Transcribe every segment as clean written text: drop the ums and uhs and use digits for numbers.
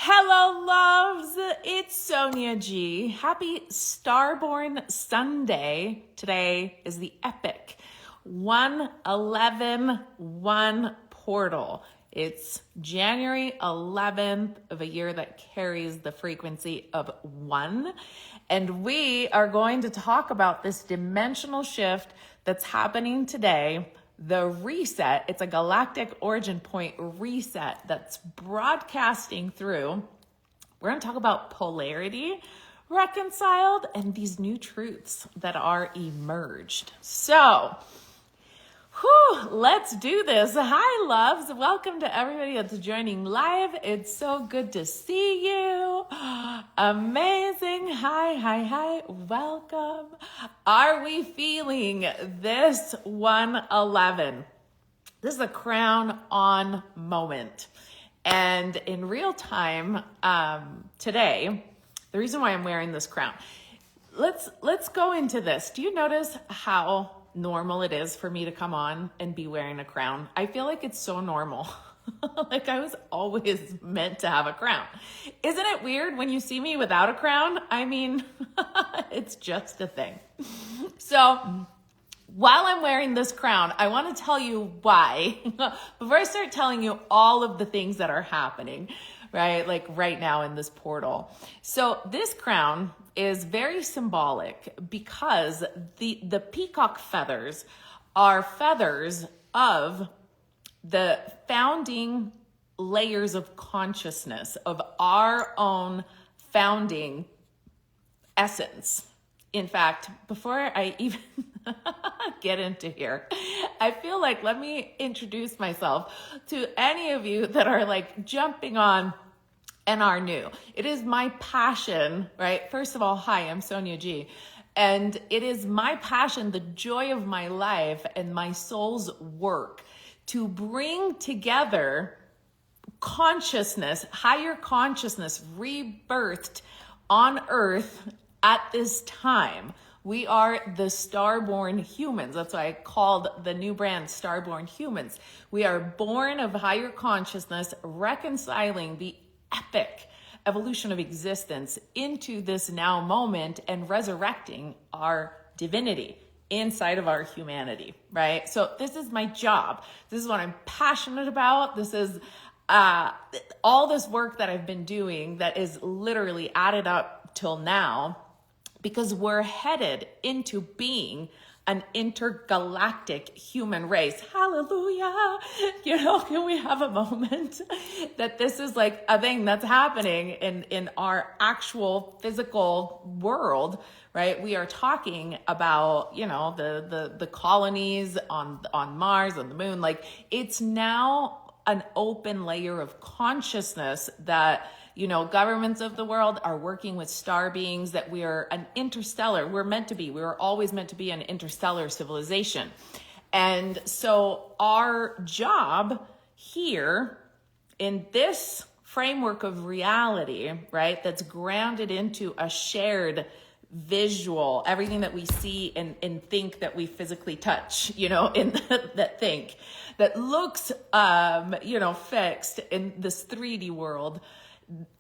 Hello, loves. It's Sonia G. Happy Starborn Sunday. Today is the epic 1/11/1 portal. It's January 11th of a year that carries the frequency of 1. And we are going to talk about this dimensional shift that's happening today. The reset, it's a galactic origin point reset that's broadcasting through. We're going to talk about polarity reconciled and these new truths that are emerged. So, let's do this. Hi, loves. Welcome to everybody that's joining live. It's so good to see you. Amazing. Hi. Welcome. Are we feeling this 1/11? This is a crown on moment. And in real time, today, the reason why I'm wearing this crown, let's go into this. Do you notice how normal it is for me to come on and be wearing a crown? I feel like it's so normal. Like I was always meant to have a crown. Isn't it weird when you see me without a crown? I mean, it's just a thing. So while I'm wearing this crown, I want to tell you why. Before I start telling you all of the things that are happening, right? Like right now in this portal. So this crown is very symbolic because the peacock feathers are feathers of the founding layers of consciousness of our own founding essence. In fact, before I even get into here, I feel like let me introduce myself to any of you that are like jumping on and are new. It is my passion, right? First of all, hi, I'm Sonia G. And it is my passion, the joy of my life and my soul's work to bring together consciousness, higher consciousness, rebirthed on earth at this time. We are the Starborn Humans. That's why I called the new brand Starborn Humans. We are born of higher consciousness, reconciling the epic evolution of existence into this now moment and resurrecting our divinity inside of our humanity, right? So this is my job. This is what I'm passionate about. This is all this work that I've been doing that is literally added up till now because we're headed into being an intergalactic human race. Hallelujah. Can we have a moment that this is like a thing that's happening in our actual physical world, right? We are talking about, the colonies on Mars, on the moon. Like it's now an open layer of consciousness that governments of the world are working with star beings, that we are an interstellar. We were always meant to be an interstellar civilization. And so our job here in this framework of reality, right, that's grounded into a shared visual, everything that we see and think that we physically touch, that looks, fixed in this 3D world,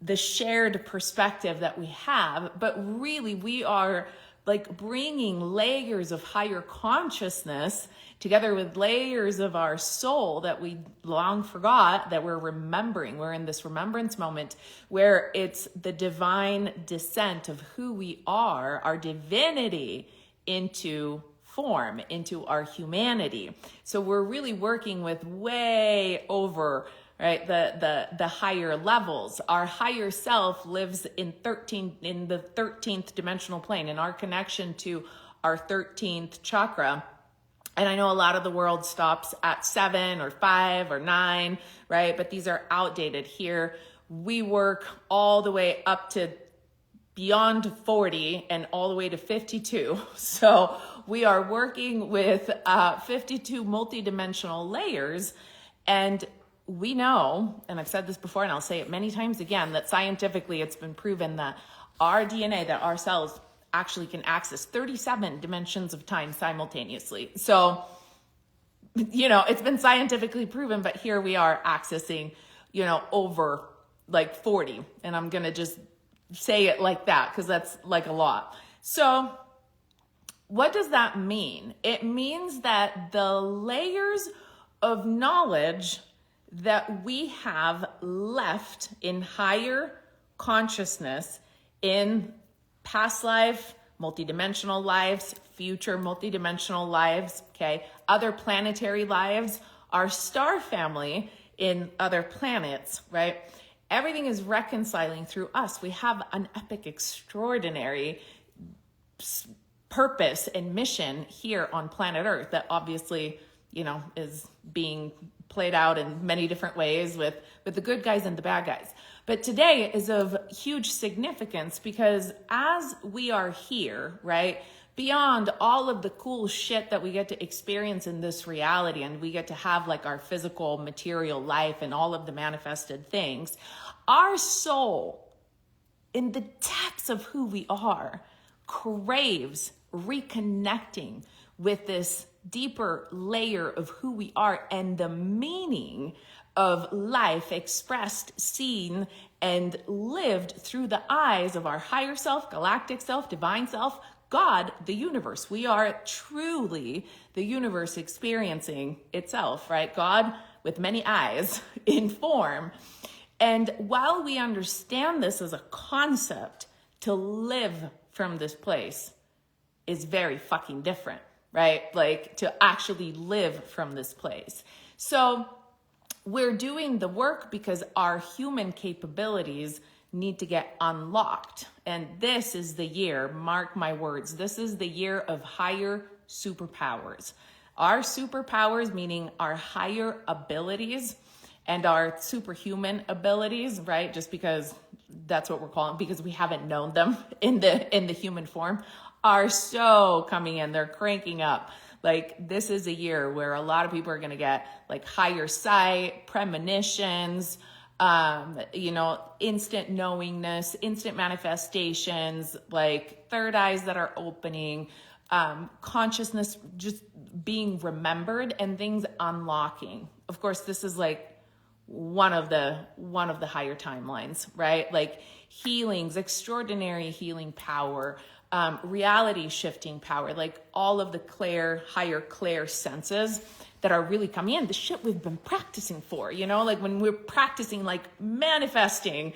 the shared perspective that we have, but really we are like bringing layers of higher consciousness together with layers of our soul that we long forgot, that we're remembering. We're in this remembrance moment where it's the divine descent of who we are, our divinity into form, into our humanity. So we're really working with way over, right, the higher levels. Our higher self lives in the 13th dimensional plane, in our connection to our 13th chakra. And I know a lot of the world stops at 7 or 5 or 9, right? But these are outdated. Here we work all the way up to beyond 40 and all the way to 52. So we are working with 52 multidimensional layers. And we know, and I've said this before and I'll say it many times again, that scientifically it's been proven that our DNA, that our cells actually can access 37 dimensions of time simultaneously. So, it's been scientifically proven, but here we are accessing, over like 40. And I'm going to just say it like that because that's like a lot. So what does that mean? It means that the layers of knowledge that we have left in higher consciousness in past life, multidimensional lives, future multidimensional lives, okay, other planetary lives, our star family in other planets, right? Everything is reconciling through us. We have an epic, extraordinary purpose and mission here on planet Earth that obviously, is being played out in many different ways with the good guys and the bad guys. But today is of huge significance because as we are here, right, beyond all of the cool shit that we get to experience in this reality, and we get to have like our physical material life and all of the manifested things, our soul in the depths of who we are craves reconnecting with this deeper layer of who we are and the meaning of life expressed, seen, and lived through the eyes of our higher self, galactic self, divine self, God, the universe. We are truly the universe experiencing itself, right? God with many eyes in form. And while we understand this as a concept, to live from this place is very fucking different, right? Like to actually live from this place. So we're doing the work because our human capabilities need to get unlocked. And this is the year, mark my words, this is the year of higher superpowers. Our superpowers, meaning our higher abilities and our superhuman abilities, right? Just because that's what we're calling, because we haven't known them in the human form, are so coming in. They're cranking up. Like this is a year where a lot of people are going to get like higher sight, premonitions, instant knowingness, instant manifestations, like third eyes that are opening, consciousness just being remembered and things unlocking. Of course, this is like one of the higher timelines, right? Like healings, extraordinary healing power, reality shifting power, like all of the higher clear senses that are really coming in, the shit we've been practicing for, like when we're practicing like manifesting,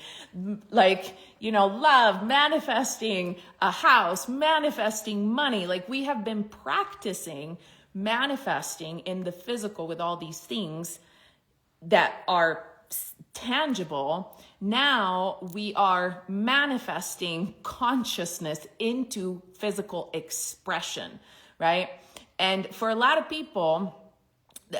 like, love, manifesting a house, manifesting money, like we have been practicing manifesting in the physical with all these things that are tangible. Now we are manifesting consciousness into physical expression, right? And for a lot of people,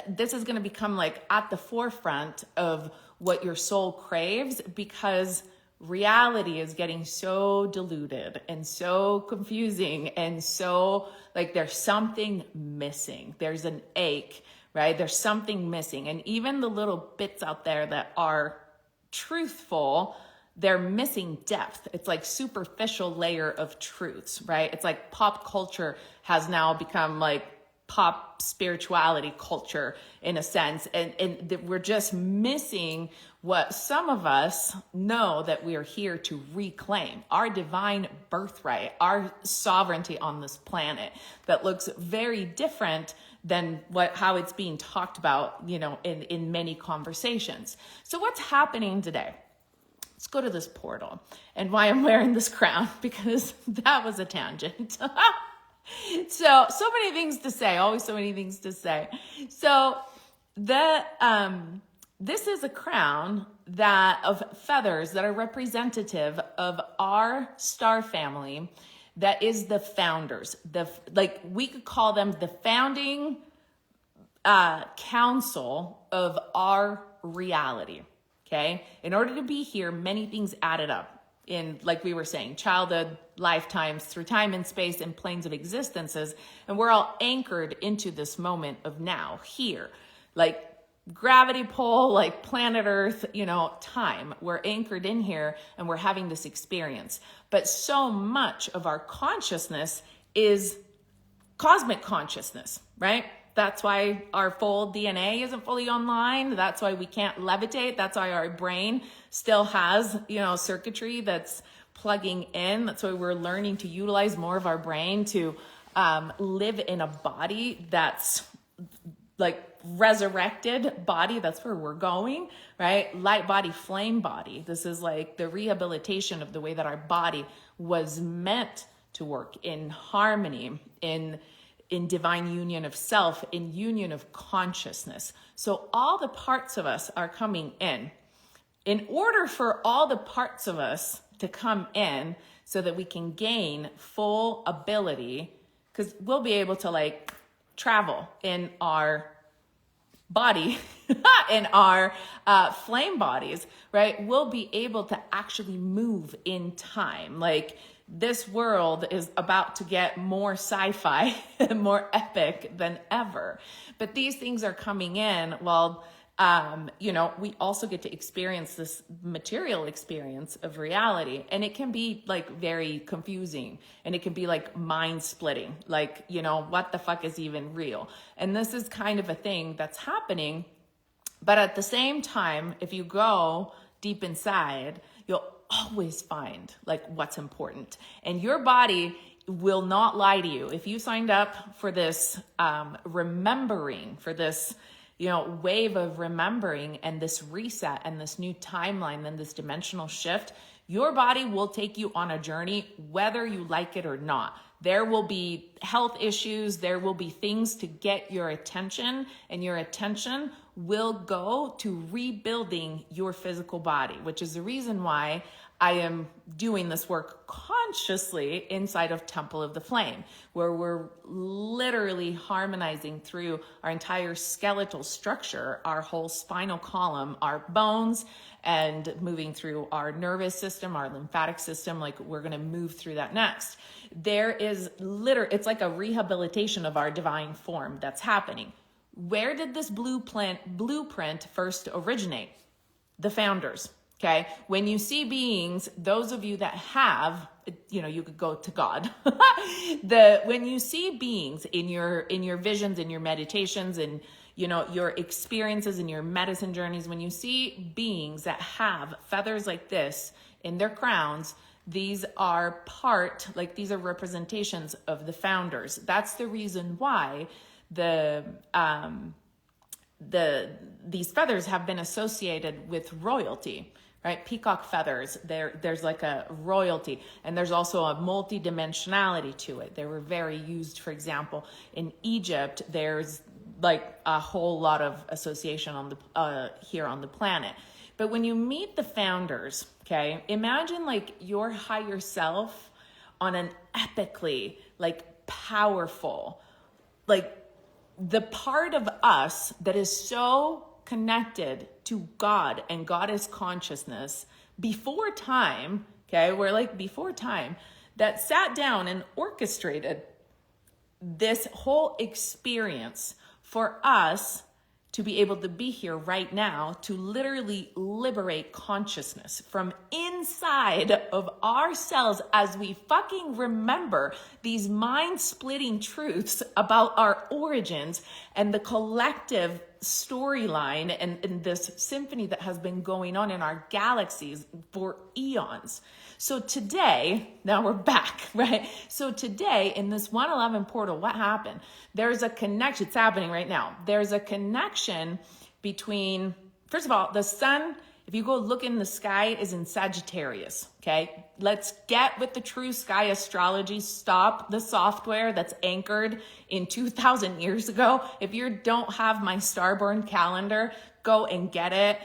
this is going to become like at the forefront of what your soul craves because reality is getting so diluted and so confusing and so like there's something missing. There's an ache, right? There's something missing. And even the little bits out there that are truthful, they're missing depth. It's like superficial layer of truths, right? It's like pop culture has now become like pop spirituality culture in a sense. And we're just missing what some of us know that we are here to reclaim, our divine birthright, our sovereignty on this planet that looks very different than how it's being talked about, in many conversations. So what's happening today? Let's go to this portal and why I'm wearing this crown, because that was a tangent. So many things to say, always so many things to say. So this is a crown of feathers that are representative of our star family. That is the founders. We could call them the founding council of our reality. Okay. In order to be here, many things added up in, like we were saying, childhood, lifetimes, through time and space and planes of existences. And we're all anchored into this moment of now, here, like gravity pull, like planet Earth, time. We're anchored in here and we're having this experience. But so much of our consciousness is cosmic consciousness, right? That's why our full DNA isn't fully online. That's why we can't levitate. That's why our brain still has, circuitry that's plugging in. That's why we're learning to utilize more of our brain to live in a body that's like resurrected body. That's where we're going, right? Light body, flame body. This is like the rehabilitation of the way that our body was meant to work in harmony, in divine union of self, in union of consciousness. So all the parts of us are coming in. In order for all the parts of us to come in so that we can gain full ability, because we'll be able to like travel in our body, in our flame bodies, right? We'll be able to actually move in time. Like, this world is about to get more sci-fi and more epic than ever. But these things are coming in while, we also get to experience this material experience of reality. And it can be like very confusing, and it can be like mind splitting. Like, what the fuck is even real? And this is kind of a thing that's happening. But at the same time, if you go deep inside, you'll always find like what's important, and your body will not lie to you. If you signed up for this remembering, for this wave of remembering, and this reset, and this new timeline, and this dimensional shift, your body will take you on a journey whether you like it or not. There will be health issues, there will be things to get your attention, and your attention will go to rebuilding your physical body, which is the reason why I am doing this work consciously inside of Temple of the Flame, where we're literally harmonizing through our entire skeletal structure, our whole spinal column, our bones, and moving through our nervous system, our lymphatic system. Like, we're going to move through that next. There is it's like a rehabilitation of our divine form that's happening. Where did this blueprint first originate? The founders. Okay. When you see beings, those of you that have, you could go to God. When you see beings in your visions, in your meditations, and your experiences and your medicine journeys, when you see beings that have feathers like this in their crowns, these are these are representations of the founders. That's the reason why these feathers have been associated with royalty. Right? Peacock feathers, there's like a royalty, and there's also a multi-dimensionality to it. They were very used, for example, in Egypt. There's like a whole lot of association on the here on the planet. But when you meet the founders, okay, imagine like your higher self on an epically like powerful, like the part of us that is so connected to God and Goddess consciousness before time, okay, we're like before time, that sat down and orchestrated this whole experience for us to be able to be here right now, to literally liberate consciousness from inside of ourselves as we fucking remember these mind-splitting truths about our origins and the collective storyline and this symphony that has been going on in our galaxies for eons. So today, now we're back, right? So today in this 111 portal, what happened? There's a connection. It's happening right now. There's a connection between, first of all, the sun, if you go look in the sky, is in Sagittarius, okay? Let's get with the true sky astrology. Stop the software that's anchored in 2,000 years ago. If you don't have my Starborn calendar, go and get it.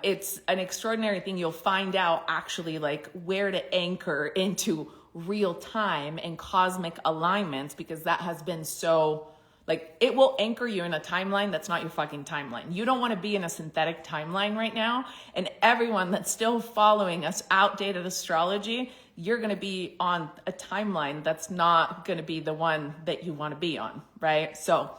It's an extraordinary thing. You'll find out actually like where to anchor into real time and cosmic alignments, because that has been so like, it will anchor you in a timeline that's not your fucking timeline. You don't want to be in a synthetic timeline right now. And everyone that's still following us outdated astrology, you're going to be on a timeline that's not going to be the one that you want to be on, right? So,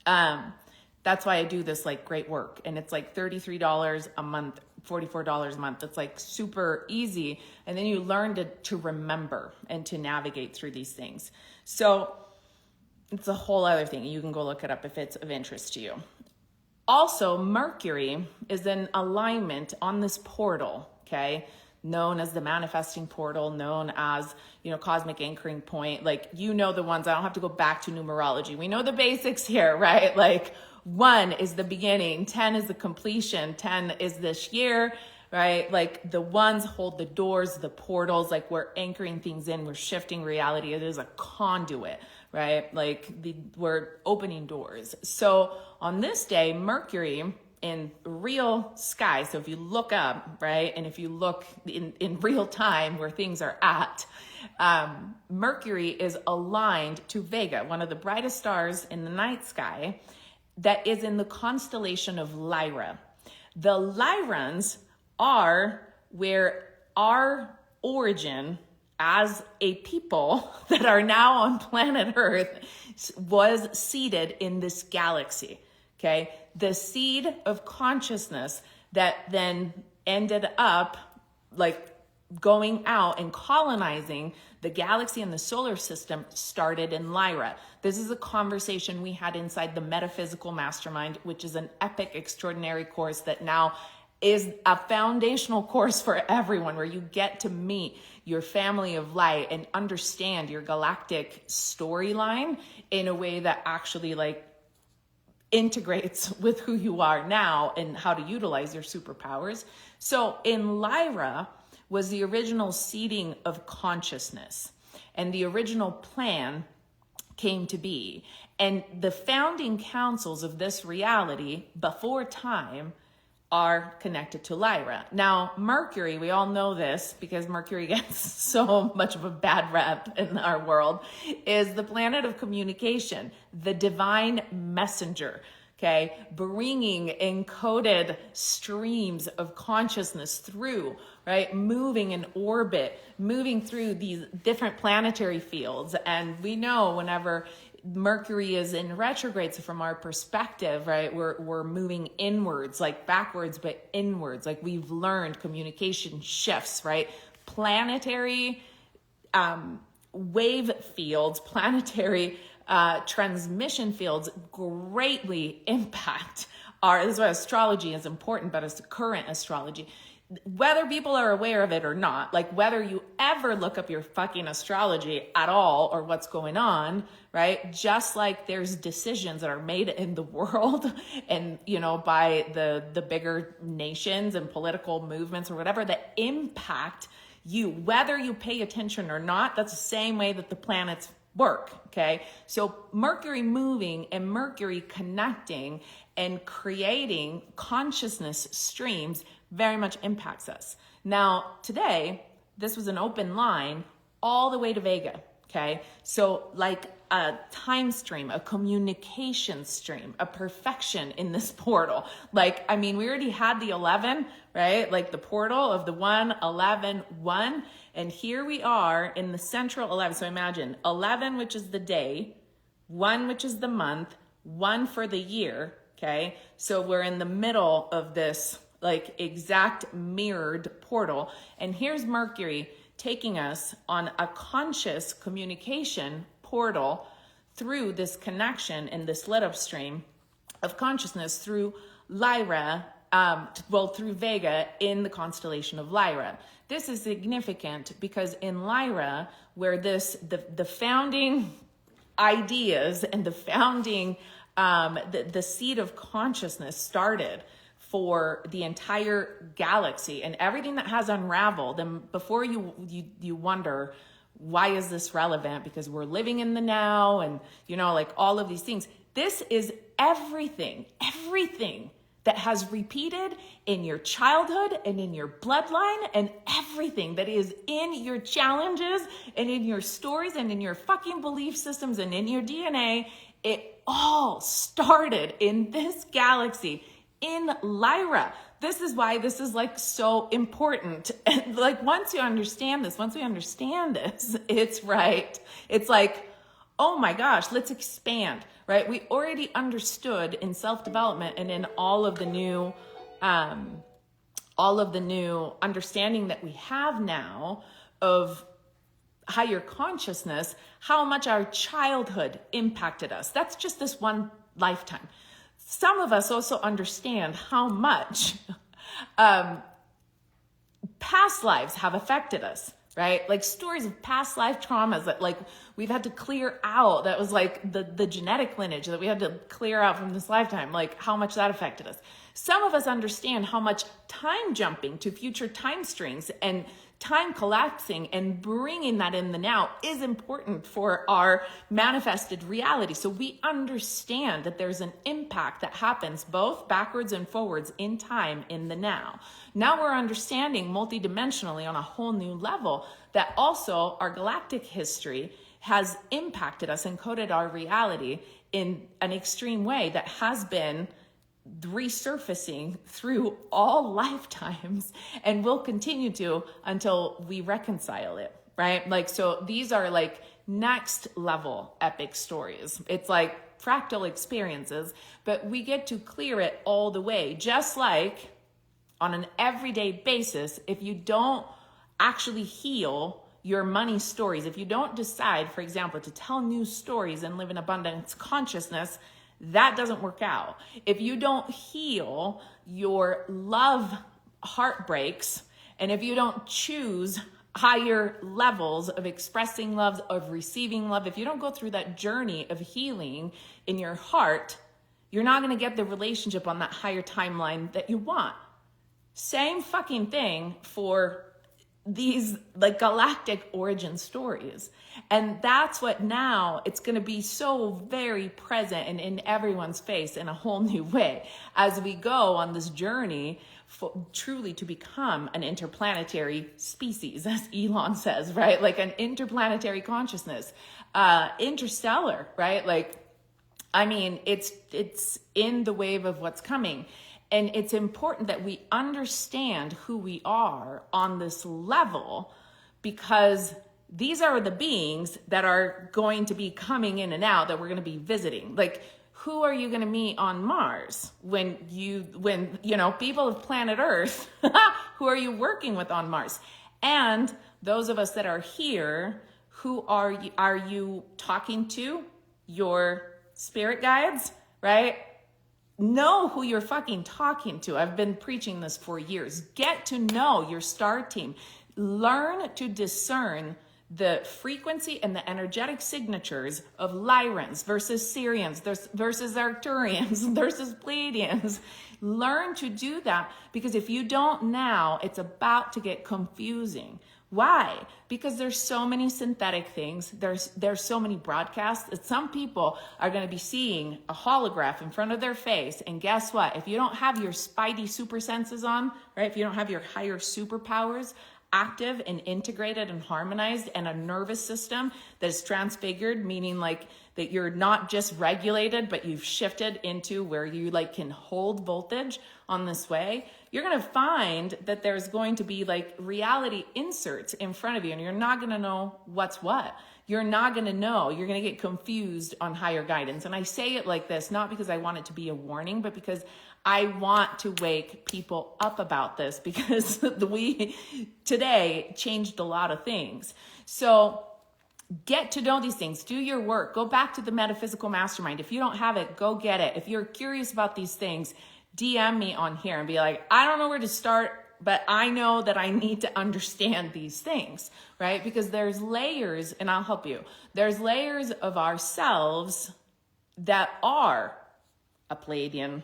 that's why I do this like great work. And it's like $33 a month, $44 a month. It's like super easy. And then you learn to remember and to navigate through these things. So it's a whole other thing. You can go look it up if it's of interest to you. Also, Mercury is in alignment on this portal, okay? Known as the manifesting portal, known as, cosmic anchoring point. Like, the ones. I don't have to go back to numerology. We know the basics here, right? Like, 1 is the beginning, 10 is the completion, 10 is this year, right? Like, the ones hold the doors, the portals, like we're anchoring things in, we're shifting reality. It is a conduit, right? Like we're opening doors. So on this day, Mercury in real sky, so if you look up, right, and if you look in real time where things are at, Mercury is aligned to Vega, one of the brightest stars in the night sky, that is in the constellation of Lyra. The Lyrans are where our origin as a people that are now on planet Earth was seeded in this galaxy, okay? The seed of consciousness that then ended up like going out and colonizing the galaxy and the solar system started in Lyra. This is a conversation we had inside the Metaphysical Mastermind, which is an epic, extraordinary course that now is a foundational course for everyone, where you get to meet your family of light and understand your galactic storyline in a way that actually like integrates with who you are now and how to utilize your superpowers. So in Lyra was the original seeding of consciousness, and the original plan came to be. And the founding councils of this reality before time are connected to Lyra. Now, Mercury, we all know this because Mercury gets so much of a bad rep in our world, is the planet of communication, the divine messenger, okay? Bringing encoded streams of consciousness through, right? Moving in orbit, moving through these different planetary fields. And we know whenever Mercury is in retrograde, so from our perspective, right, we're moving inwards, like backwards, but inwards. Like we've learned communication shifts, right? Planetary wave fields, planetary transmission fields greatly impact this is why astrology is important, but it's current astrology. Whether people are aware of it or not, like whether you ever look up your fucking astrology at all or what's going on, right? Just like there's decisions that are made in the world and, by the bigger nations and political movements or whatever that impact you, whether you pay attention or not. That's the same way that the planets work, okay? So Mercury moving and Mercury connecting and creating consciousness streams very much impacts us. Now, today, this was an open line all the way to Vega, okay? So like a time stream, a communication stream, a perfection in this portal. Like, I mean, we already had the 11, right? Like the portal of the 1, 11, 1. And here we are in the central 11. So imagine 11, which is the day, 1, which is the month, 1 for the year, okay? So we're in the middle of this like exact mirrored portal. And here's Mercury taking us on a conscious communication portal through this connection in this lit up stream of consciousness through Lyra, through Vega in the constellation of Lyra. This is significant because in Lyra, where the founding ideas and the founding, the seed of consciousness started for the entire galaxy and everything that has unraveled. And before you wonder, why is this relevant? Because we're living in the now and, like all of these things. This is everything that has repeated in your childhood and in your bloodline and everything that is in your challenges and in your stories and in your fucking belief systems and in your DNA. It all started in this galaxy in Lyra. This is why this is like so important. And like once we understand this, it's right. It's like, oh my gosh, let's expand, right? We already understood in self-development and in all of the new understanding that we have now of higher consciousness, how much our childhood impacted us. That's just this one lifetime. Some of us also understand how much past lives have affected us, right? Like stories of past life traumas that like we've had to clear out. That was like the genetic lineage that we had to clear out from this lifetime, like how much that affected us. Some of us understand how much time jumping to future time strings and time collapsing and bringing that in the now is important for our manifested reality. So we understand that there's an impact that happens both backwards and forwards in time in the now. Now we're understanding multidimensionally on a whole new level that also our galactic history has impacted us and coded our reality in an extreme way that has been resurfacing through all lifetimes and will continue to until we reconcile it, right? Like, so these are like next level epic stories. It's like fractal experiences, but we get to clear it all the way. Just like on an everyday basis, if you don't actually heal your money stories, if you don't decide, for example, to tell new stories and live in abundance consciousness, that doesn't work out. If you don't heal your love heartbreaks, and if you don't choose higher levels of expressing love, of receiving love, if you don't go through that journey of healing in your heart, you're not going to get the relationship on that higher timeline that you want. Same fucking thing for these like galactic origin stories. And that's what now it's going to be so very present and in everyone's face in a whole new way as we go on this journey for truly to become an interplanetary species, as Elon says, right? Like an interplanetary consciousness, interstellar, right? Like, I mean, it's in the wave of what's coming. And it's important that we understand who we are on this level, because these are the beings that are going to be coming in and out that we're going to be visiting. Like, who are you going to meet on Mars when you know, people of planet Earth, who are you working with on Mars? And those of us that are here, who are you talking to? Your spirit guides, right? Know who you're fucking talking to. I've been preaching this for years. Get to know your star team. Learn to discern the frequency and the energetic signatures of Lyrans versus Sirians versus Arcturians versus Pleiadians. Learn to do that, because if you don't now, it's about to get confusing. Why? Because there's so many synthetic things. There's so many broadcasts that some people are going to be seeing a holograph in front of their face. And guess what? If you don't have your spidey super senses on, right? If you don't have your higher superpowers active and integrated and harmonized, and a nervous system that is transfigured, meaning like that you're not just regulated, but you've shifted into where you like can hold voltage on this way, you're going to find that there's going to be like reality inserts in front of you, and you're not going to know what's what. You're not going to know. You're going to get confused on higher guidance. And I say it like this, not because I want it to be a warning, but because I want to wake people up about this, because we today changed a lot of things. So get to know these things, do your work, go back to the Metaphysical Mastermind. If you don't have it, go get it. If you're curious about these things, DM me on here and be like, I don't know where to start, but I know that I need to understand these things, right? Because there's layers, and I'll help you. There's layers of ourselves that are a Pleiadian,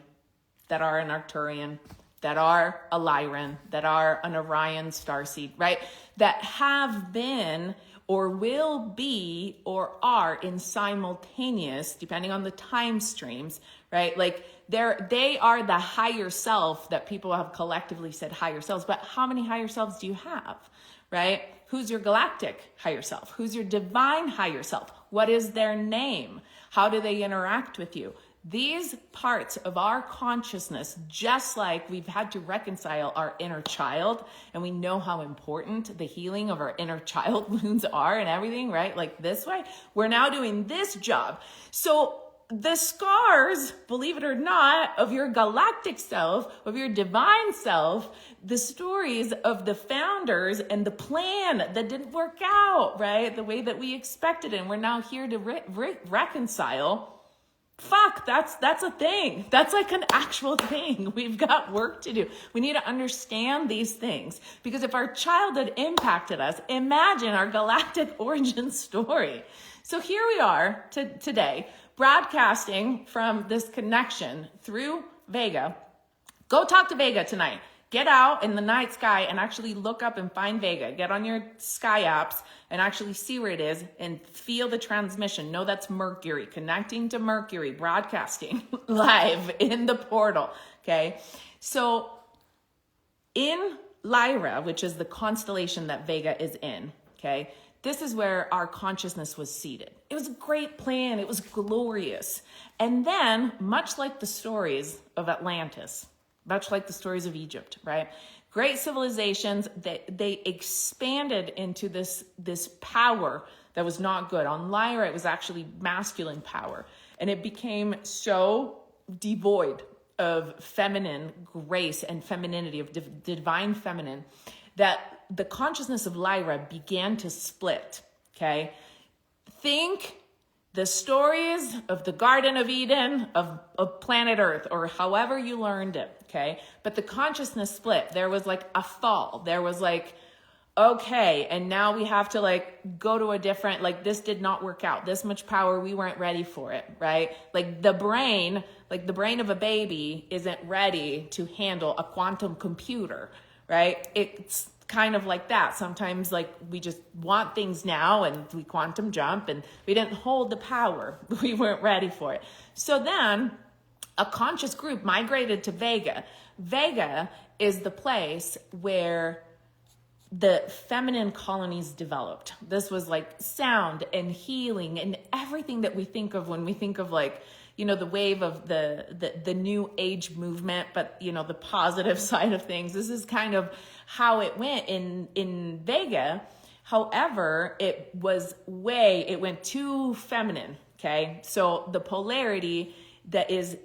that are an Arcturian, that are a Lyran, that are an Orion starseed, right? That have been or will be or are in simultaneous, depending on the time streams, right? Like they are the higher self that people have collectively said higher selves, but how many higher selves do you have, right? Who's your galactic higher self? Who's your divine higher self? What is their name? How do they interact with you? These parts of our consciousness, just like we've had to reconcile our inner child, and we know how important the healing of our inner child wounds are and everything, right? Like this way, we're now doing this job. So the scars, believe it or not, of your galactic self, of your divine self, the stories of the founders and the plan that didn't work out, right? The way that we expected it. And we're now here to reconcile. Fuck, that's a thing. That's like an actual thing. We've got work to do. We need to understand these things, because if our childhood impacted us, imagine our galactic origin story. So here we are today, broadcasting from this connection through Vega. Go talk to Vega tonight. Get out in the night sky and actually look up and find Vega. Get on your sky apps and actually see where it is and feel the transmission. Know that's Mercury, connecting to Mercury, broadcasting live in the portal, okay? So in Lyra, which is the constellation that Vega is in, okay, this is where our consciousness was seated. It was a great plan. It was glorious. And then, much like the stories of Atlantis, much like the stories of Egypt, right? Great civilizations, they expanded into this power that was not good. On Lyra, it was actually masculine power. And it became so devoid of feminine grace and femininity, of divine feminine, that the consciousness of Lyra began to split, okay? Think the stories of the Garden of Eden, of planet Earth, or however you learned it, okay? But the consciousness split. There was like a fall. There was like, okay, and now we have to like go to a different, like this did not work out. This much power, we weren't ready for it, right? Like the brain of a baby isn't ready to handle a quantum computer, right? It's kind of like that. Sometimes like we just want things now and we quantum jump and we didn't hold the power. We weren't ready for it. So then a conscious group migrated to Vega. Vega is the place where the feminine colonies developed. This was like sound and healing and everything that we think of when we think of like, you know, the wave of the new age movement, but you know, the positive side of things. This is kind of how it went in Vega. However, it went too feminine. Okay. So the polarity that is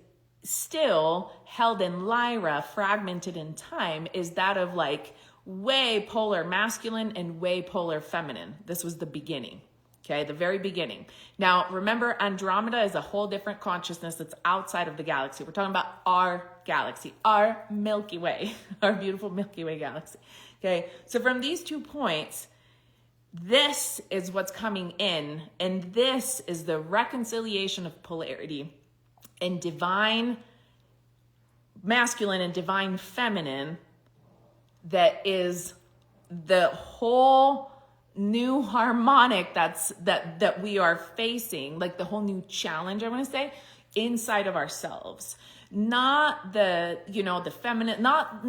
still held in Lyra, fragmented in time, is that of like way polar masculine and way polar feminine. This was the beginning. Okay, the very beginning. Now, remember, Andromeda is a whole different consciousness that's outside of the galaxy. We're talking about our galaxy, our Milky Way, our beautiful Milky Way galaxy. Okay, so from these 2 points, this is what's coming in, and this is the reconciliation of polarity and divine masculine and divine feminine that is the whole new harmonic that we are facing, like the whole new challenge, I want to say, inside of ourselves. Not the, you know, the feminine, not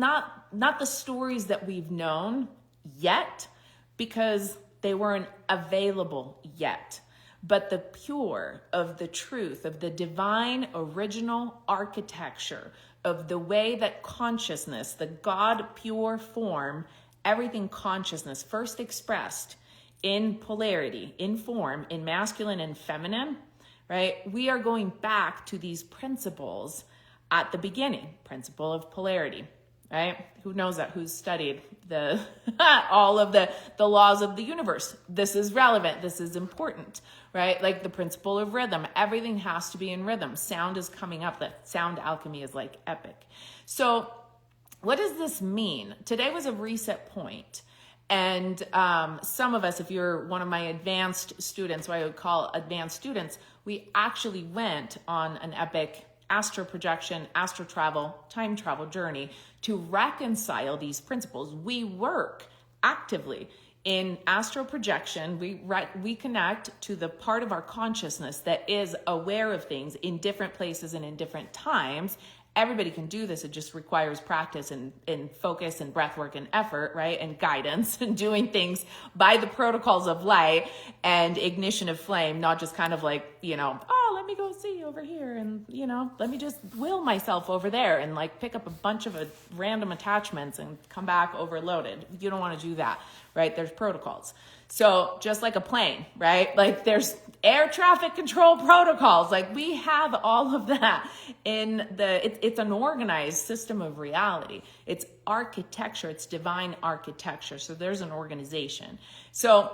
the stories that we've known yet, because they weren't available yet, but the pure of the truth of the divine original architecture of the way that consciousness, the God pure form, everything consciousness first expressed in polarity, in form, in masculine and feminine, right? We are going back to these principles at the beginning, principle of polarity, right? Who knows that? Who's studied the all of the laws of the universe? This is relevant. This is important, right? Like the principle of rhythm. Everything has to be in rhythm. Sound is coming up. That sound alchemy is like epic. So what does this mean? Today was a reset point. And some of us, if you're one of my advanced students, what I would call advanced students, we actually went on an epic astral projection, astral travel, time travel journey to reconcile these principles. We work actively in astral projection. We connect to the part of our consciousness that is aware of things in different places and in different times. Everybody can do this. It just requires practice and focus and breath work and effort, right? And guidance and doing things by the protocols of light and ignition of flame, not just kind of like, you know, oh, let let me go see over here. And, let me just will myself over there and like pick up a bunch of random attachments and come back overloaded. You don't want to do that, right? There's protocols. So just like a plane, right? Like there's air traffic control protocols. Like we have all of that it's an organized system of reality. It's architecture. It's divine architecture. So there's an organization. So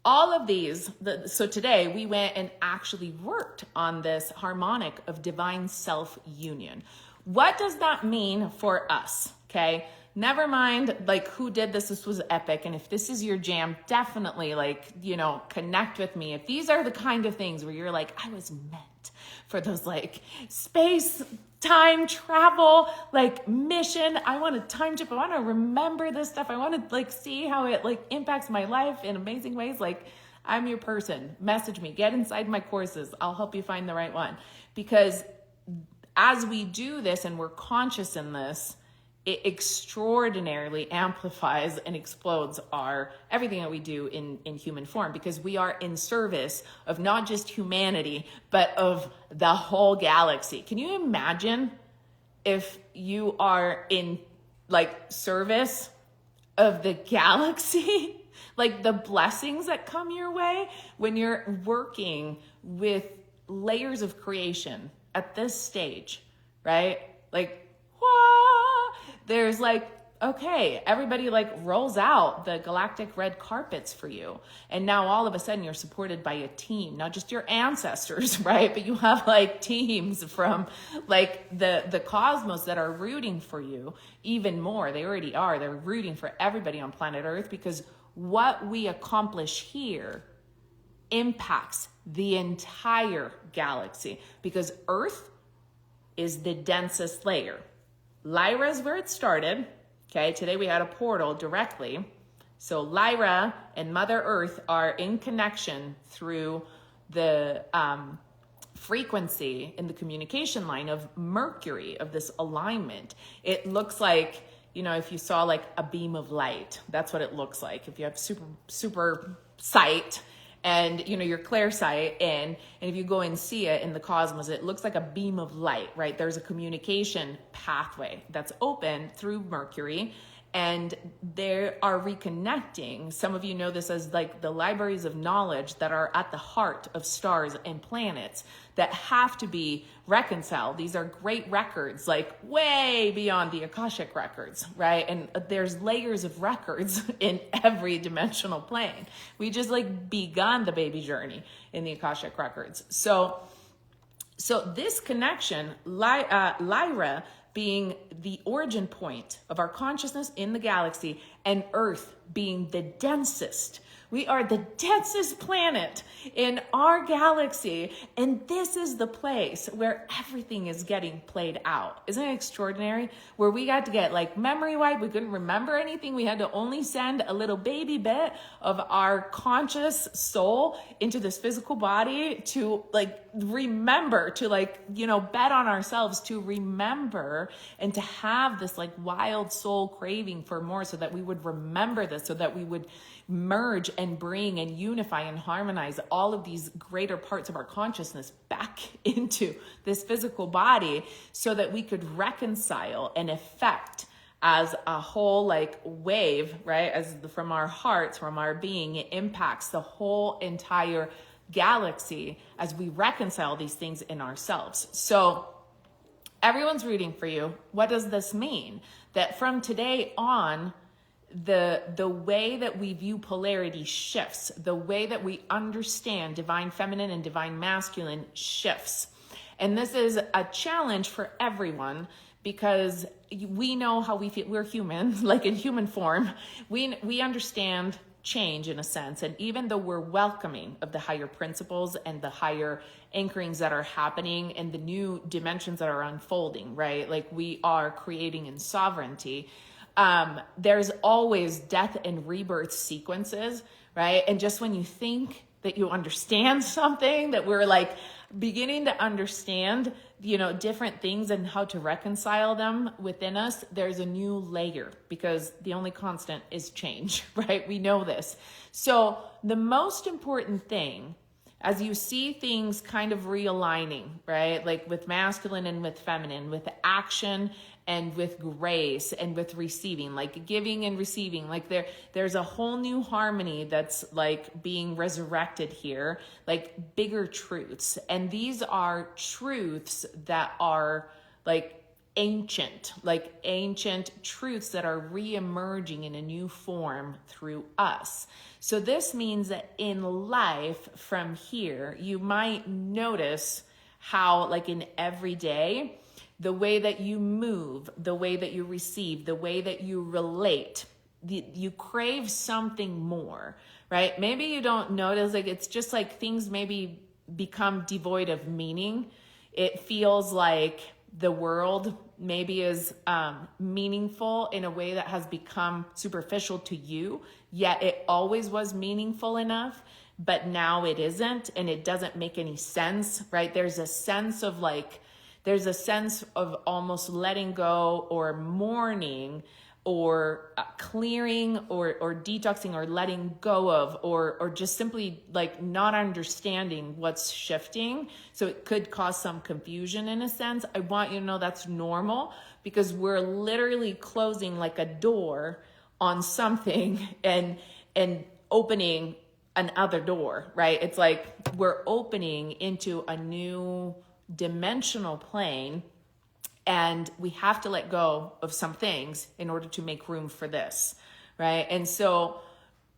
all of these, so today we went and actually worked on this harmonic of divine self-union. What does that mean for us? Okay. Never mind like who did this. This was epic. And if this is your jam, definitely connect with me. If these are the kind of things where you're like, I was meant for those like space, time travel, like mission. I want a time chip. I want to remember this stuff. I want to like see how it like impacts my life in amazing ways. Like I'm your person. Message me, get inside my courses. I'll help you find the right one. Because as we do this and we're conscious in this, it extraordinarily amplifies and explodes everything that we do in human form, because we are in service of not just humanity, but of the whole galaxy. Can you imagine if you are in like service of the galaxy? Like the blessings that come your way when you're working with layers of creation at this stage, right? Like, there's like, okay, everybody like rolls out the galactic red carpets for you. And now all of a sudden you're supported by a team, not just your ancestors, right? But you have like teams from like the cosmos that are rooting for you even more. They already are. They're rooting for everybody on planet Earth, because what we accomplish here impacts the entire galaxy, because Earth is the densest layer. Lyra is where it started. Okay, today we had a portal directly. So Lyra and Mother Earth are in connection through the frequency in the communication line of Mercury, of this alignment. It looks like, if you saw like a beam of light, that's what it looks like. If you have super sight, and your clear sight, and if you go and see it in the cosmos, it looks like a beam of light, right? There's a communication pathway that's open through Mercury, and they are reconnecting. Some of you know this as like the libraries of knowledge that are at the heart of stars and planets that have to be reconciled. These are great records, like way beyond the Akashic records, right? And there's layers of records in every dimensional plane. We just like begun the baby journey in the Akashic records. So this connection, Lyra being the origin point of our consciousness in the galaxy, and Earth being the densest. We are the densest planet in our galaxy, and this is the place where everything is getting played out. Isn't it extraordinary? Where we got to get like memory wiped. We couldn't remember anything. We had to only send a little baby bit of our conscious soul into this physical body to like remember, to like, bet on ourselves to remember, and to have this like wild soul craving for more, so that we would remember this, so that we would merge and bring and unify and harmonize all of these greater parts of our consciousness back into this physical body, so that we could reconcile and affect as a whole like wave, right? As from our hearts, from our being, it impacts the whole entire galaxy as we reconcile these things in ourselves. So everyone's rooting for you. What does this mean? That from today on, the way that we view polarity shifts. The way that we understand divine feminine and divine masculine shifts. And this is a challenge for everyone, because we know how we feel. We're human, like in human form. We understand change in a sense. And even though we're welcoming of the higher principles and the higher anchorings that are happening and the new dimensions that are unfolding, right? Like we are creating in sovereignty. There's always death and rebirth sequences, right? And just when you think that you understand something, that we're like beginning to understand, different things and how to reconcile them within us, there's a new layer, because the only constant is change, right? We know this. So the most important thing, as you see things kind of realigning, right? Like with masculine and with feminine, with action and with grace and with receiving, like giving and receiving, like there's a whole new harmony that's like being resurrected here, like bigger truths. And these are truths that are like ancient truths that are re-emerging in a new form through us. So this means that in life from here, you might notice how, like in every day, the way that you move, the way that you receive, the way that you relate, you crave something more, right? Maybe you don't notice, like it's just like things maybe become devoid of meaning. It feels like the world maybe is meaningful in a way that has become superficial to you, yet it always was meaningful enough, but now it isn't, and it doesn't make any sense, right? There's a sense of almost letting go or mourning or clearing or detoxing or letting go of or just simply like not understanding what's shifting. So it could cause some confusion in a sense. I want you to know that's normal, because we're literally closing like a door on something and opening another door, right? It's like we're opening into a new dimensional plane, and we have to let go of some things in order to make room for this, right? And so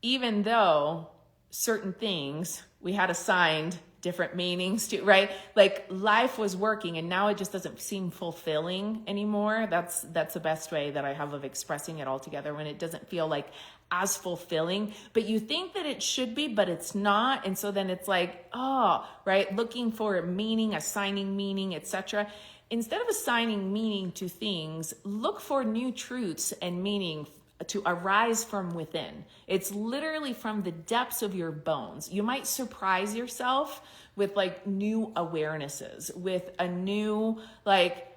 even though certain things we had assigned different meanings to, right? Like life was working and now it just doesn't seem fulfilling anymore. That's the best way that I have of expressing it all together, when it doesn't feel like as fulfilling, but you think that it should be, but it's not. And so then it's like, oh, right? Looking for meaning, assigning meaning, etc. Instead of assigning meaning to things, look for new truths and meaning to arise from within. It's literally from the depths of your bones. You might surprise yourself with like new awarenesses, with a new like,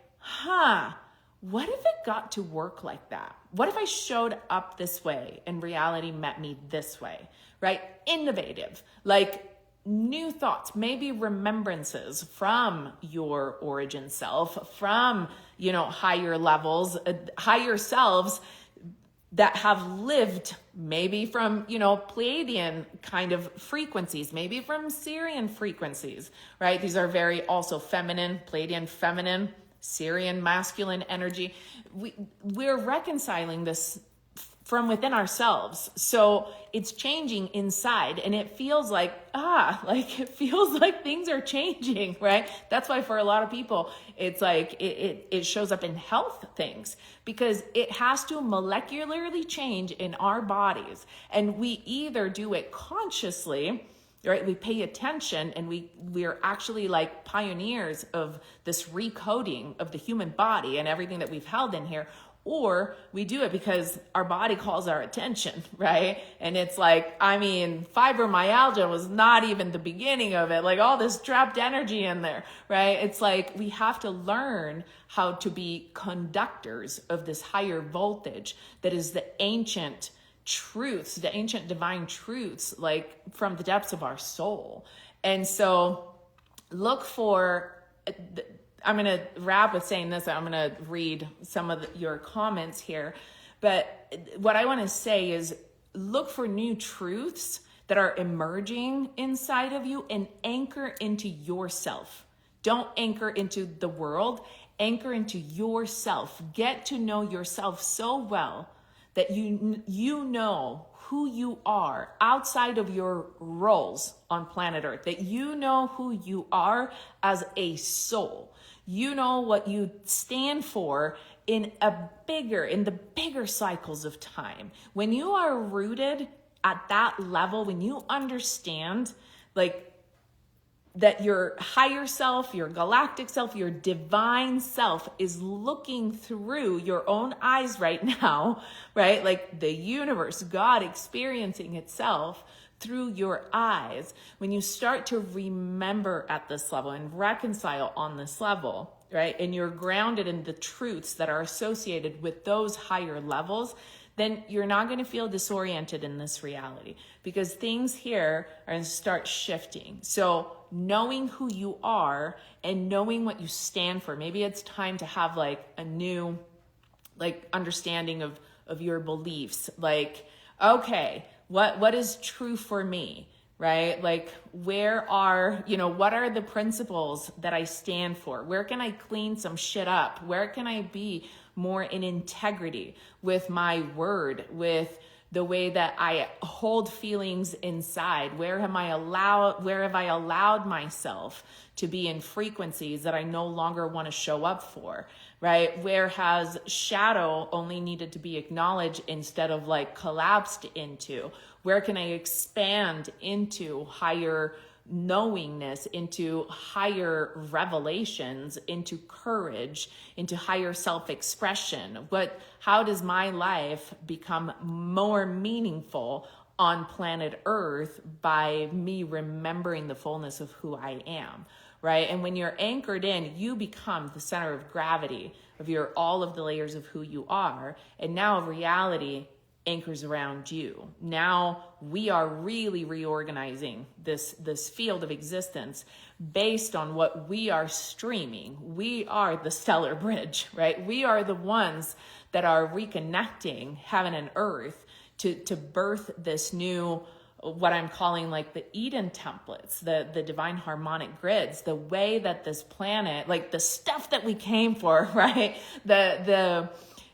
what if it got to work like that? What if I showed up this way and reality met me this way, right? Innovative, like new thoughts, maybe remembrances from your origin self, from, higher levels, higher selves that have lived maybe from, Pleiadian kind of frequencies, maybe from Sirian frequencies, right? These are very also feminine, Pleiadian feminine, Sirian masculine energy. We're reconciling this from within ourselves. So it's changing inside, and it feels like, it feels like things are changing, right? That's why for a lot of people, it's like, it shows up in health things, because it has to molecularly change in our bodies. And we either do it consciously, right? We pay attention, and we're actually like pioneers of this recoding of the human body and everything that we've held in here, or we do it because our body calls our attention, right? And it's like, fibromyalgia was not even the beginning of it, like all this trapped energy in there, right? It's like we have to learn how to be conductors of this higher voltage that is the ancient truths, the ancient divine truths, like from the depths of our soul. And so look for, I'm going to wrap with saying this. I'm going to read some of your comments here. But what I want to say is look for new truths that are emerging inside of you and anchor into yourself. Don't anchor into the world. Anchor into yourself. Get to know yourself so well that you know who you are outside of your roles on planet Earth, that you know who you are as a soul. You know what you stand for in the bigger cycles of time. When you are rooted at that level, when you understand like that your higher self, your galactic self, your divine self is looking through your own eyes right now, right? Like the universe, God experiencing itself through your eyes. When you start to remember at this level and reconcile on this level, right? And you're grounded in the truths that are associated with those higher levels, then you're not going to feel disoriented in this reality, because things here are going to start shifting. So knowing who you are and knowing what you stand for, maybe it's time to have like a new understanding of your beliefs. Like, okay, what is true for me, right? Like, what are the principles that I stand for? Where can I clean some shit up? Where can I be more in integrity with my word, with the way that I hold feelings inside? Where have I allowed myself to be in frequencies that I no longer want to show up for, right? Where has shadow only needed to be acknowledged instead of like collapsed into? Where can I expand into higher knowingness, into higher revelations, into courage, into higher self-expression? How does my life become more meaningful on planet Earth by me remembering the fullness of who I am, right? And when you're anchored in, you become the center of gravity of all of the layers of who you are. And now reality anchors around you. Now we are really reorganizing this field of existence based on what we are streaming. We are the stellar bridge, right? We are the ones that are reconnecting heaven and earth to birth this new, what I'm calling like the Eden templates, the divine harmonic grids, the way that this planet, like the stuff that we came for, right? The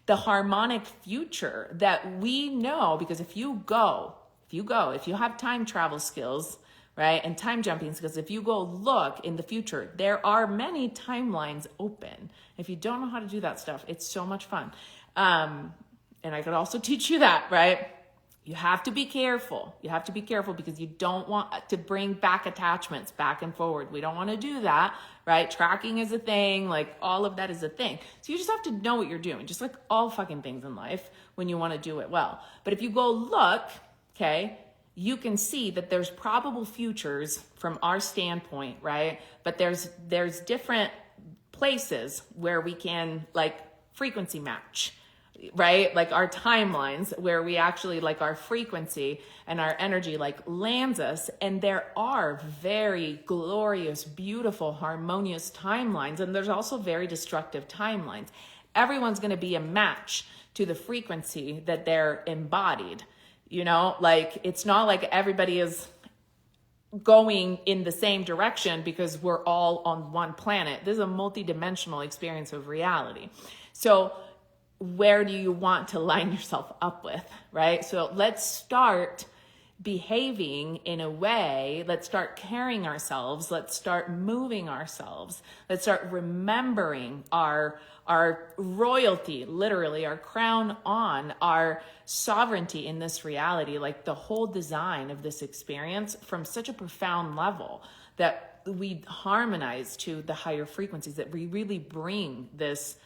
harmonic future that we know, because if you have time travel skills, right, and time jumping skills, if you go look in the future, there are many timelines open. If you don't know how to do that stuff, it's so much fun. And I could also teach you that, right? You have to be careful. You have to be careful because you don't want to bring back attachments back and forward. We don't want to do that, right? Tracking is a thing. Like all of that is a thing. So you just have to know what you're doing, just like all fucking things in life when you want to do it well. But if you go look, okay, you can see that there's probable futures from our standpoint, right? But there's different places where we can like frequency match, right? Like our timelines where we actually like our frequency and our energy like lands us. And there are very glorious, beautiful, harmonious timelines. And there's also very destructive timelines. Everyone's going to be a match to the frequency that they're embodied. Like it's not like everybody is going in the same direction because we're all on one planet. This is a multidimensional experience of reality. So where do you want to line yourself up with, right? So let's start behaving in a way, let's start carrying ourselves, let's start moving ourselves, let's start remembering our royalty, literally our crown on, our sovereignty in this reality, like the whole design of this experience from such a profound level that we harmonize to the higher frequencies, that we really bring this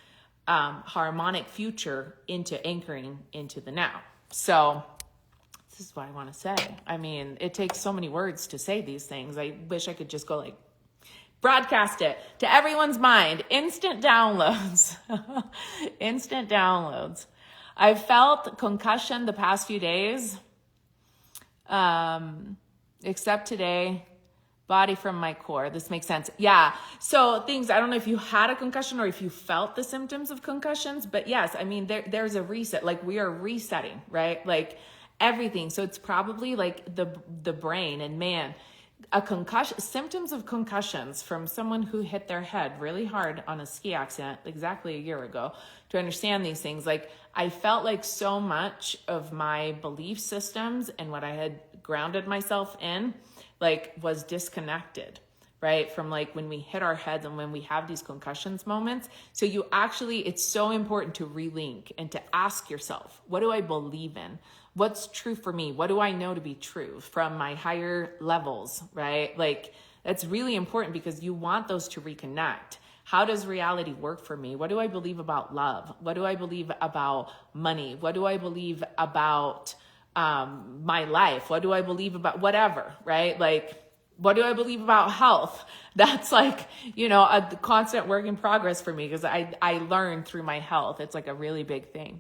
harmonic future into anchoring into the now. So this is what I want to say. I mean, it takes so many words to say these things. I wish I could just go like broadcast it to everyone's mind. Instant downloads. Instant downloads. I've felt concussion the past few days, except today. Body from my core. This makes sense. Yeah. So I don't know if you had a concussion or if you felt the symptoms of concussions, but yes, I mean, there's a reset. Like we are resetting, right? Like everything. So it's probably like the brain, and man, symptoms of concussions from someone who hit their head really hard on a ski accident exactly a year ago. To understand these things, like I felt like so much of my belief systems and what I had grounded myself in like was disconnected, right? From like when we hit our heads and when we have these concussions moments. So it's so important to relink and to ask yourself, what do I believe in? What's true for me? What do I know to be true from my higher levels, right? Like that's really important because you want those to reconnect. How does reality work for me? What do I believe about love? What do I believe about money? What do I believe about my life? What do I believe about whatever, right? Like, what do I believe about health? That's like, a constant work in progress for me because I learn through my health. It's like a really big thing.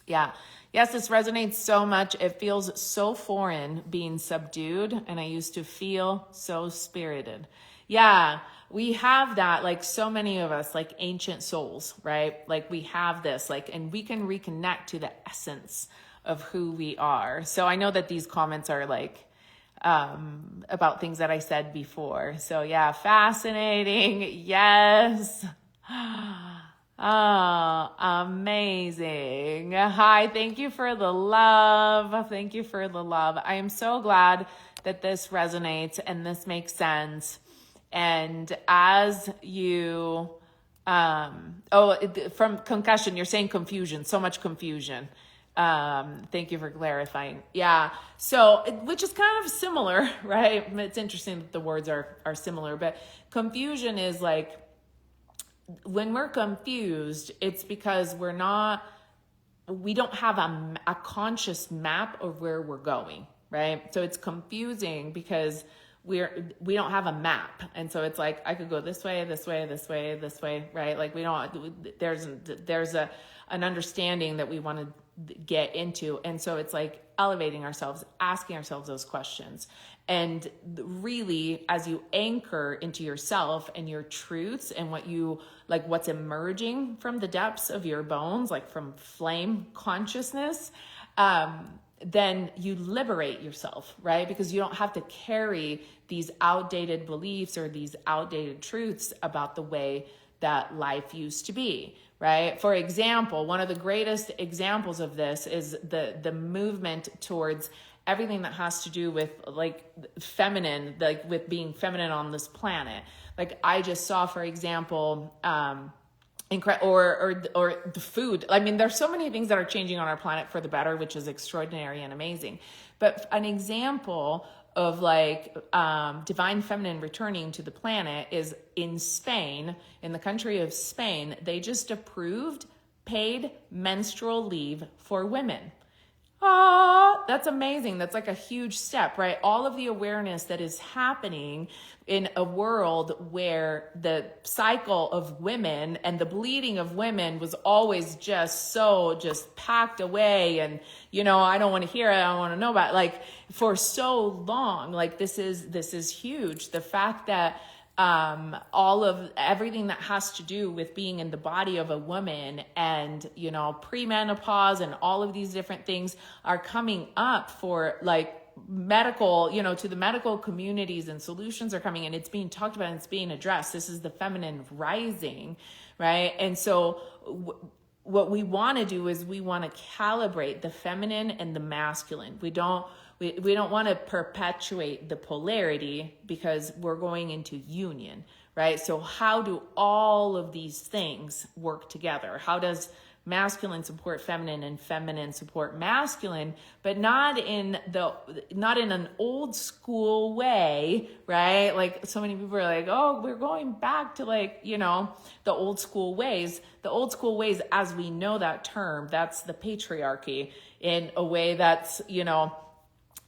Yeah. Yes, this resonates so much. It feels so foreign being subdued, and I used to feel so spirited. Yeah, we have that, like so many of us, like ancient souls, right? Like we have this, like, and we can reconnect to the essence of who we are. So I know that these comments are like about things that I said before. So yeah, fascinating. Yes. Oh, amazing. Hi, thank you for the love. Thank you for the love. I am so glad that this resonates and this makes sense. And as you, from concussion, you're saying confusion, so much confusion. Thank you for clarifying. Yeah. So, which is kind of similar, right? It's interesting that the words are similar, but confusion is like, when we're confused, it's because we don't have a conscious map of where we're going, right? So it's confusing because we don't have a map. And so it's like, I could go this way, this way, this way, this way, right? Like there's an understanding that we want to get into. And so it's like elevating ourselves, asking ourselves those questions. And really, as you anchor into yourself and your truths and what's emerging from the depths of your bones, like from flame consciousness, then you liberate yourself, right? Because you don't have to carry these outdated beliefs or these outdated truths about the way that life used to be, right? For example, one of the greatest examples of this is the movement towards everything that has to do with like feminine, like with being feminine on this planet. Like I just saw, for example, or the food. I mean, there's so many things that are changing on our planet for the better, which is extraordinary and amazing. But an example of like divine feminine returning to the planet is in Spain, in the country of Spain, they just approved paid menstrual leave for women. Oh, that's amazing. That's like a huge step, right? All of the awareness that is happening in a world where the cycle of women and the bleeding of women was always just packed away. And, I don't want to hear it. I don't want to know about it. Like for so long, like this is huge. The fact that all of everything that has to do with being in the body of a woman and, premenopause and all of these different things are coming up for like medical, to the medical communities, and solutions are coming and it's being talked about and it's being addressed. This is the feminine rising, right? And so what we want to do is we want to calibrate the feminine and the masculine. We don't want to perpetuate the polarity because we're going into union, right? So how do all of these things work together? How does masculine support feminine and feminine support masculine, but not in an old school way, right? Like so many people are like, oh, we're going back to like, the old school ways. The old school ways, as we know that term, that's the patriarchy in a way that's,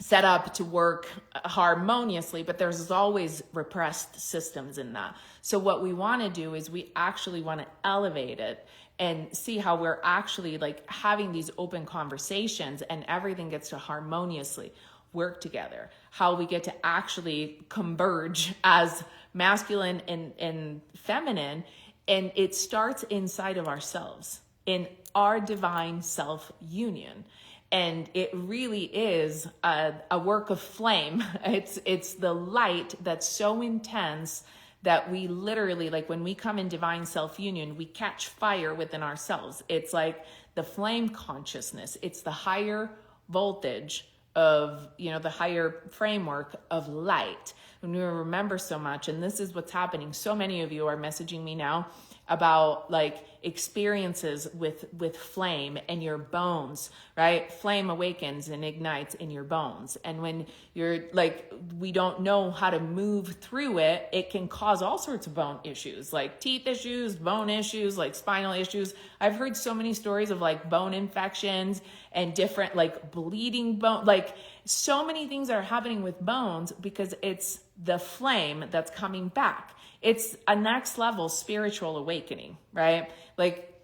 set up to work harmoniously, but there's always repressed systems in that. So what we want to do is we actually want to elevate it and see how we're actually like having these open conversations and everything gets to harmoniously work together. How we get to actually converge as masculine and feminine. And it starts inside of ourselves, in our divine self-union. And it really is a work of flame. It's the light that's so intense that we literally, like when we come in divine self-union, we catch fire within ourselves. It's like the flame consciousness. It's the higher voltage of, the higher framework of light. And we remember so much, and this is what's happening. So many of you are messaging me now about like experiences with flame and your bones, right? Flame awakens and ignites in your bones. And when you're like, we don't know how to move through it, it can cause all sorts of bone issues, like teeth issues, bone issues, like spinal issues. I've heard so many stories of like bone infections and different like bleeding bone, like so many things are happening with bones because it's the flame that's coming back. It's a next level spiritual awakening, right? Like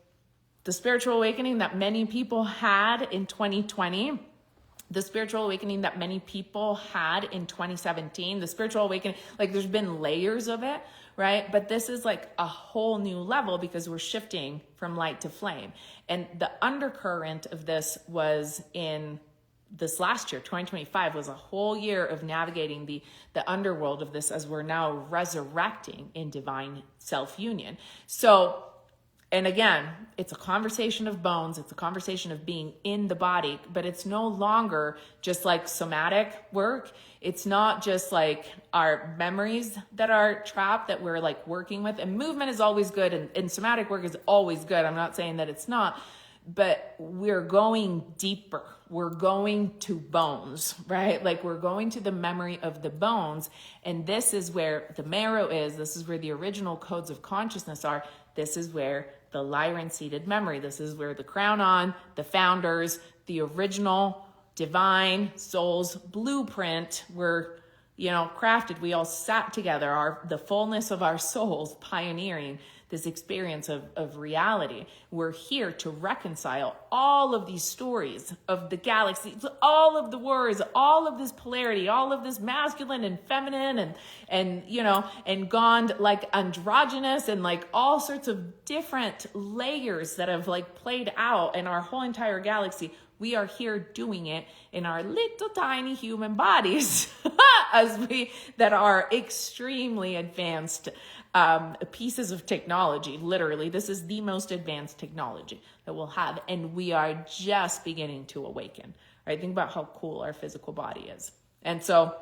the spiritual awakening that many people had in 2020, the spiritual awakening that many people had in 2017, the spiritual awakening, like there's been layers of it, right? But this is like a whole new level because we're shifting from light to flame. And the undercurrent of this was in this last year, 2025 was a whole year of navigating the underworld of this as we're now resurrecting in divine self-union. So, and again, it's a conversation of bones. It's a conversation of being in the body, but it's no longer just like somatic work. It's not just like our memories that are trapped that we're like working with. And movement is always good, and somatic work is always good. I'm not saying that it's not, but we're going deeper. We're going to bones, right? Like we're going to the memory of the bones. And this is where the marrow is. This is where the original codes of consciousness are. This is where the Lyran-seated memory. This is where the crown on, the founders, the original divine soul's blueprint were, crafted. We all sat together, the fullness of our souls pioneering this experience of reality. We're here to reconcile all of these stories of the galaxy, all of the wars, all of this polarity, all of this masculine and feminine and gone like androgynous and like all sorts of different layers that have like played out in our whole entire galaxy. We are here doing it in our little tiny human bodies that are extremely advanced pieces of technology. Literally, this is the most advanced technology that we'll have. And we are just beginning to awaken, right? Think about how cool our physical body is. And so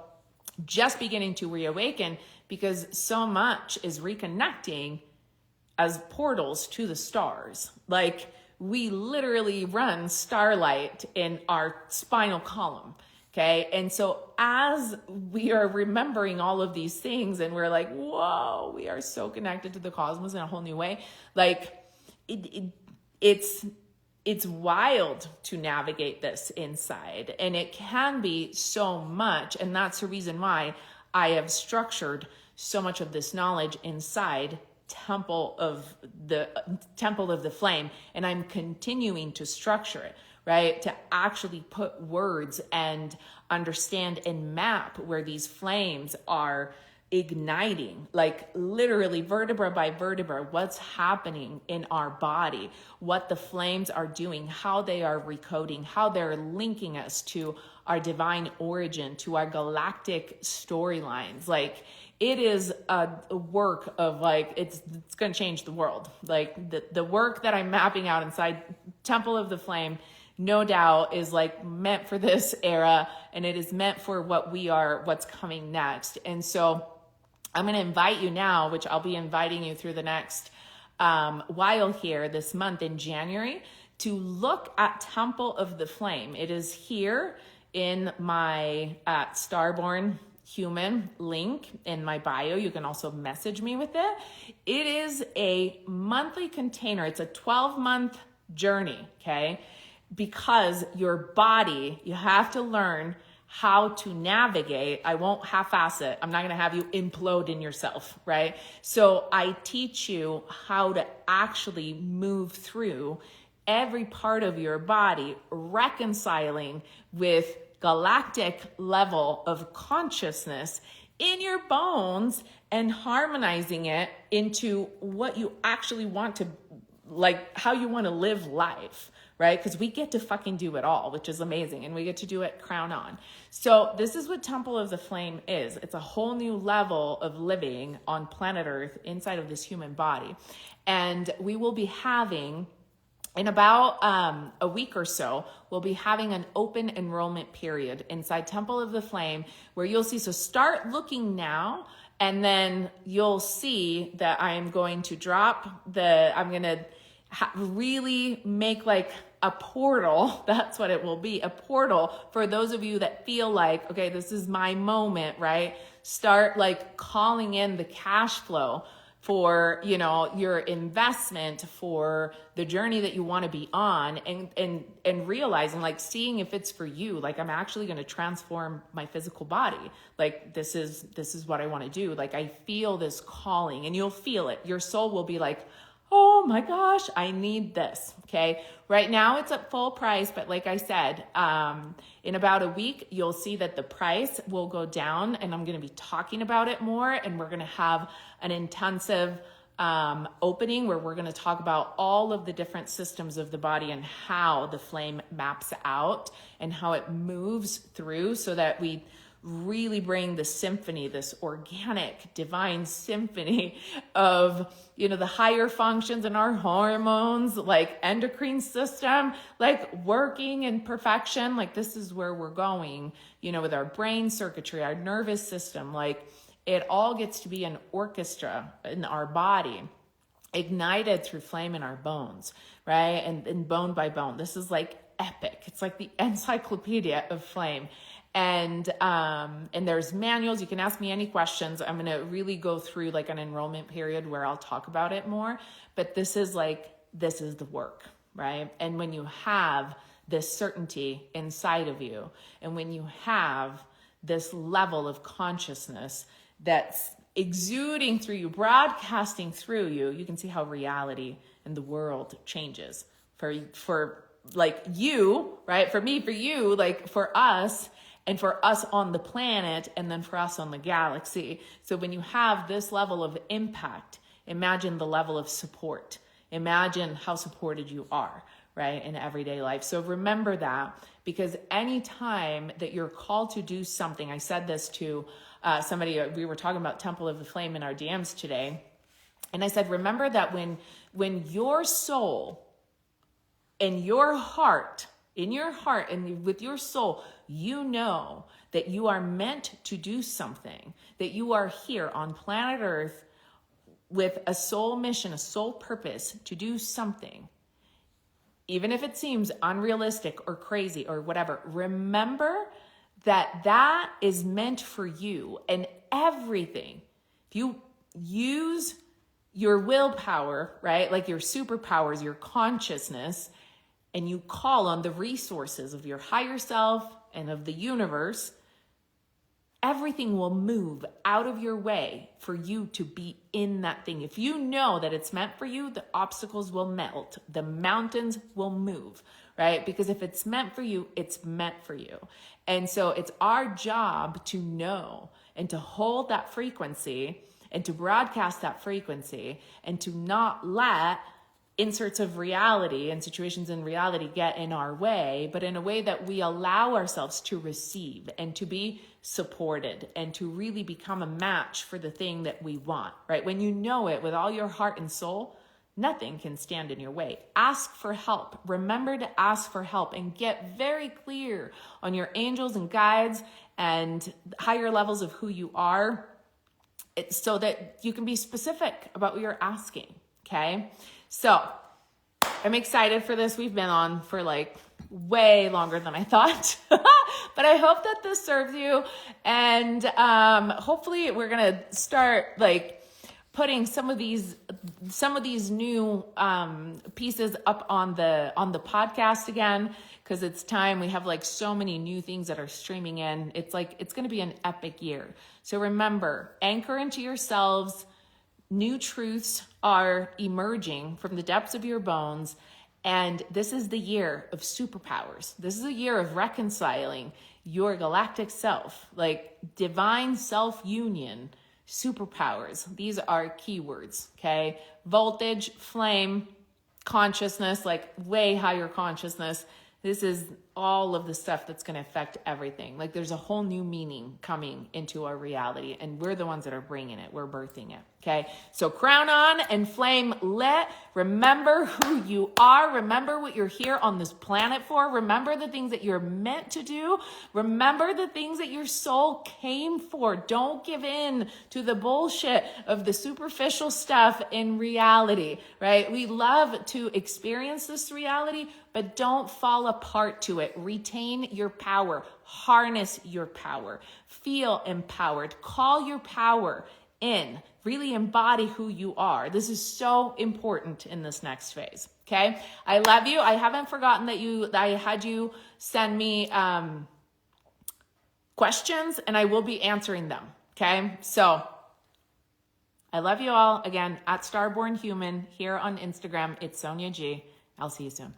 just beginning to reawaken because so much is reconnecting as portals to the stars. Like we literally run starlight in our spinal column. Okay. And so as we are remembering all of these things and we're like, whoa, we are so connected to the cosmos in a whole new way. Like it's wild to navigate this inside, and it can be so much. And that's the reason why I have structured so much of this knowledge inside Temple of the Flame. And I'm continuing to structure it, right? To actually put words and understand and map where these flames are igniting, like literally vertebra by vertebra, what's happening in our body, what the flames are doing, how they are recoding, how they're linking us to our divine origin, to our galactic storylines. Like it is a work of like, it's going to change the world. Like the work that I'm mapping out inside Temple of the Flame, no doubt is like meant for this era, and it is meant for what's coming next. And so I'm going to invite you now, which I'll be inviting you through the next while here this month in January, to look at Temple of the Flame. It is here in my Starborn Human link in my bio. You can also message me with it. It is a monthly container. It's a 12-month journey, okay? Because your body, you have to learn how to navigate. I won't half-ass it. I'm not going to have you implode in yourself, right? So I teach you how to actually move through every part of your body, reconciling with galactic level of consciousness in your bones and harmonizing it into what you actually want to, like how you want to live life, right? Because we get to fucking do it all, which is amazing. And we get to do it crown on. So this is what Temple of the Flame is. It's a whole new level of living on planet Earth inside of this human body. And we will be having, in about a week or so, we'll be having an open enrollment period inside Temple of the Flame where you'll see, so start looking now, and then you'll see that I am going to I'm going to really make like a portal. That's what it will be, a portal for those of you that feel like, okay, this is my moment, right? Start like calling in the cash flow for, your investment, for the journey that you want to be on, and realizing, like, seeing if it's for you. Like, I'm actually going to transform my physical body. Like, this is what I want to do. Like, I feel this calling, and you'll feel it. Your soul will be like, oh my gosh, I need this. Okay. Right now it's at full price, but like I said, in about a week, you'll see that the price will go down, and I'm going to be talking about it more. And we're going to have an intensive opening where we're going to talk about all of the different systems of the body and how the flame maps out and how it moves through, so that we really bring the symphony, this organic divine symphony of, the higher functions in our hormones, like endocrine system, like working in perfection. Like this is where we're going, with our brain circuitry, our nervous system, like it all gets to be an orchestra in our body, ignited through flame in our bones, right? And bone by bone. This is like epic. It's like the encyclopedia of flame. And there's manuals. You can ask me any questions. I'm going to really go through like an enrollment period where I'll talk about it more, but this is the work, right? And when you have this certainty inside of you, and when you have this level of consciousness that's exuding through you, broadcasting through you, you can see how reality and the world changes for like you, right? For me, for you, like for us, and for us on the planet, and then for us on the galaxy. So when you have this level of impact, imagine the level of support. Imagine how supported you are, right, in everyday life. So remember that, because anytime that you're called to do something, I said this to somebody, we were talking about Temple of the Flame in our DMs today, and I said, remember that when your soul and your heart, in your heart and with your soul, you know that you are meant to do something, that you are here on planet Earth with a soul mission, a soul purpose to do something, even if it seems unrealistic or crazy or whatever. Remember that is meant for you, and everything. If you use your willpower, right, like your superpowers, your consciousness, and you call on the resources of your higher self and of the universe, everything will move out of your way for you to be in that thing. If you know that it's meant for you, the obstacles will melt, the mountains will move, right? Because if it's meant for you, it's meant for you. And so it's our job to know and to hold that frequency and to broadcast that frequency, and to not let inserts of reality and situations in reality get in our way, but in a way that we allow ourselves to receive and to be supported and to really become a match for the thing that we want, right? When you know it with all your heart and soul, nothing can stand in your way. Ask for help. Remember to ask for help, and get very clear on your angels and guides and higher levels of who you are, so that you can be specific about what you're asking, okay? So I'm excited for this. We've been on for like way longer than I thought, but I hope that this serves you. And hopefully we're going to start like putting some of these new pieces up on the podcast again, because it's time. We have like so many new things that are streaming in. It's going to be an epic year. So remember, anchor into yourselves. New truths are emerging from the depths of your bones. And this is the year of superpowers. This is a year of reconciling your galactic self, like divine self-union, superpowers. These are keywords, okay? Voltage, flame, consciousness, like way higher consciousness. This is all of the stuff that's going to affect everything. Like there's a whole new meaning coming into our reality, and we're the ones that are bringing it. We're birthing it. Okay. So crown on and flame lit. Remember who you are. Remember what you're here on this planet for. Remember the things that you're meant to do. Remember the things that your soul came for. Don't give in to the bullshit of the superficial stuff in reality, right? We love to experience this reality, but don't fall apart to it. Retain your power. Harness your power. Feel empowered. Call your power in. Really embody who you are. This is so important in this next phase. Okay. I love you. I haven't forgotten that I had you send me questions, and I will be answering them. Okay. So I love you all. Again, at Starborn Human here on Instagram. It's Sonia G. I'll see you soon.